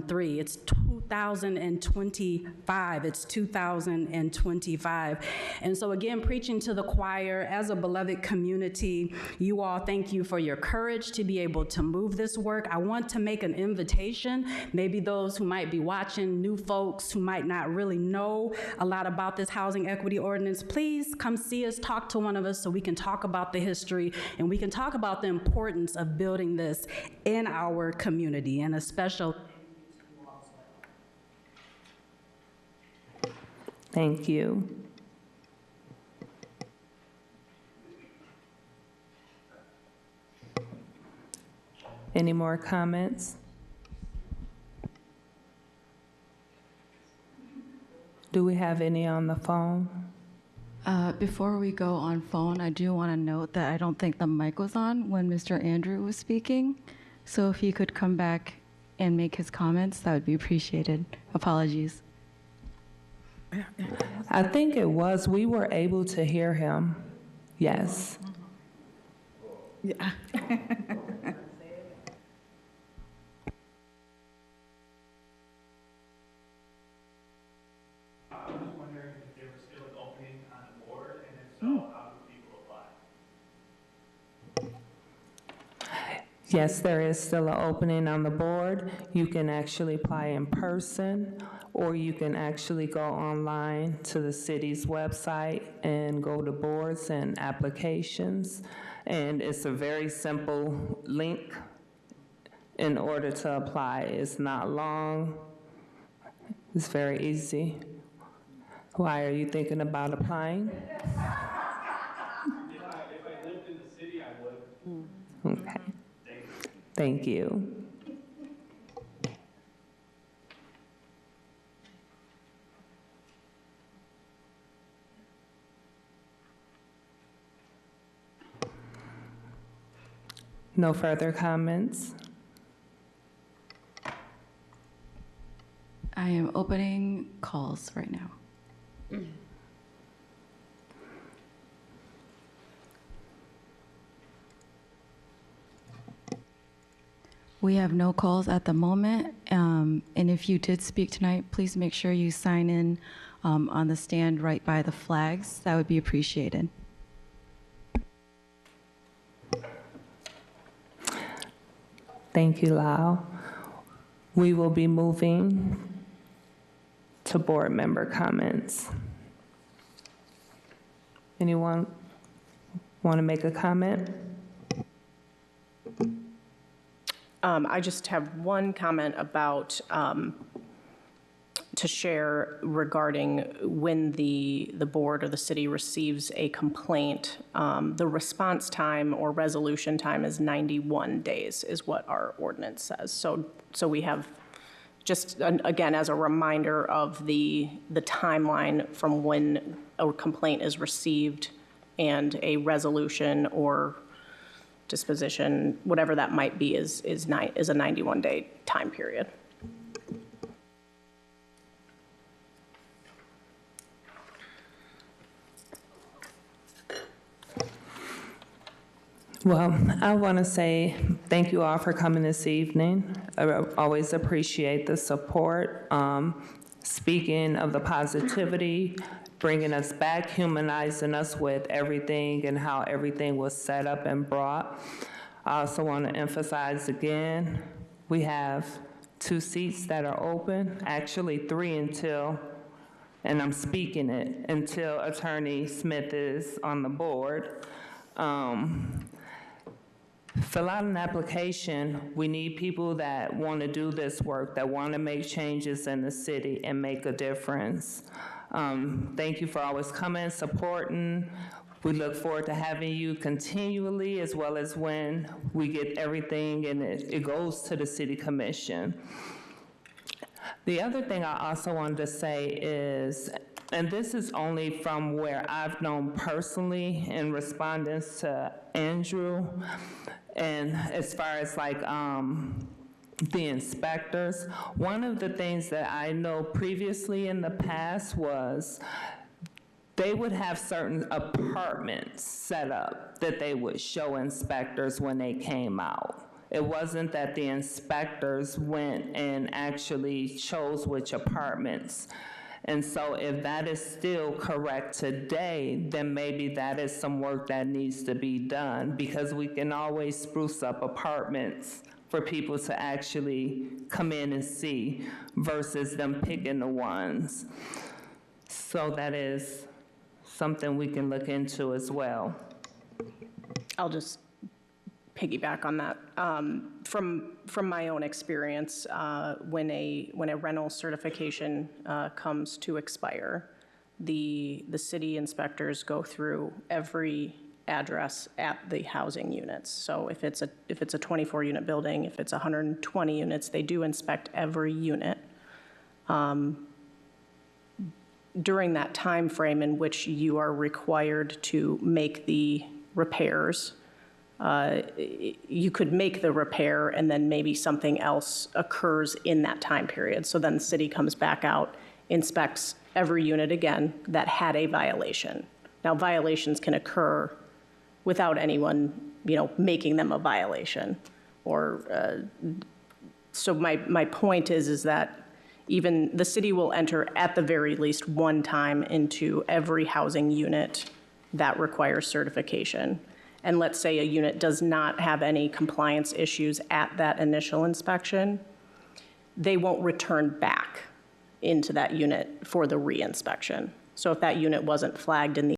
2003. It's 2025. It's 2025. And so again, preaching to the choir, as a beloved community, you all, thank you for your courage to be able to move this work. I want to make an invitation, maybe those who might be watching, new folks who might not really know a lot about this housing equity ordinance, please come see us, talk to one of us so we can talk about the history and we can talk about the importance of building this in our community. And a special thank you. Any more comments? Do we have any on the phone? Before we go on phone, I do want to note that I don't think the mic was on when Mr. Andrew was speaking. So if he could come back and make his comments, that would be appreciated. Apologies. I think it was. We were able to hear him. Yes. yeah. Yes, there is still an opening on the board. You can actually apply in person, or you can actually go online to the city's website and go to boards and applications. And it's a very simple link in order to apply. It's not long. It's very easy. Why are you thinking about applying? If I lived in the city, I would. Okay. Thank you. No further comments? I am opening calls right now. We have no calls at the moment, and if you did speak tonight, please make sure you sign in on the stand right by the flags. That would be appreciated. Thank you, Lau. We will be moving to board member comments. Anyone want to make a comment? I just have one comment about to share regarding when the board or the city receives a complaint. The response time or resolution time is 91 days is what our ordinance says. So we have, just again as a reminder of the timeline from when a complaint is received and a resolution or disposition, whatever that might be, is a 91-day time period. Well, I want to say thank you all for coming this evening. I always appreciate the support. Speaking of the positivity, bringing us back, humanizing us with everything and how everything was set up and brought. I also want to emphasize again, we have 2 seats that are open, actually 3 until, and I'm speaking it, until Attorney Smith is on the board. Fill out an application. We need people that want to do this work, that want to make changes in the city and make a difference. Thank you for always coming, supporting. We look forward to having you continually, as well as when we get everything and it goes to the city commission. The other thing I also wanted to say is, and this is only from where I've known personally in respondents to Andrew, and as far as like the inspectors, one of the things that I know previously in the past was they would have certain apartments set up that they would show inspectors when they came out. It wasn't that the inspectors went and actually chose which apartments. And so if that is still correct today, then maybe that is some work that needs to be done, because we can always spruce up apartments for people to actually come in and see versus them picking the ones. So that is something we can look into as well. I'll just piggyback on that. From my own experience, when a rental certification comes to expire, the city inspectors go through every address at the housing units. So if it's a 24-unit building, if it's 120 units, they do inspect every unit. During that time frame in which you are required to make the repairs, you could make the repair and then maybe something else occurs in that time period. So then the city comes back out, inspects every unit again that had a violation. Now, violations can occur without anyone, making them a violation. So my point is that even the city will enter at the very least one time into every housing unit that requires certification. And let's say a unit does not have any compliance issues at that initial inspection, they won't return back into that unit for the re-inspection. So if that unit wasn't flagged in the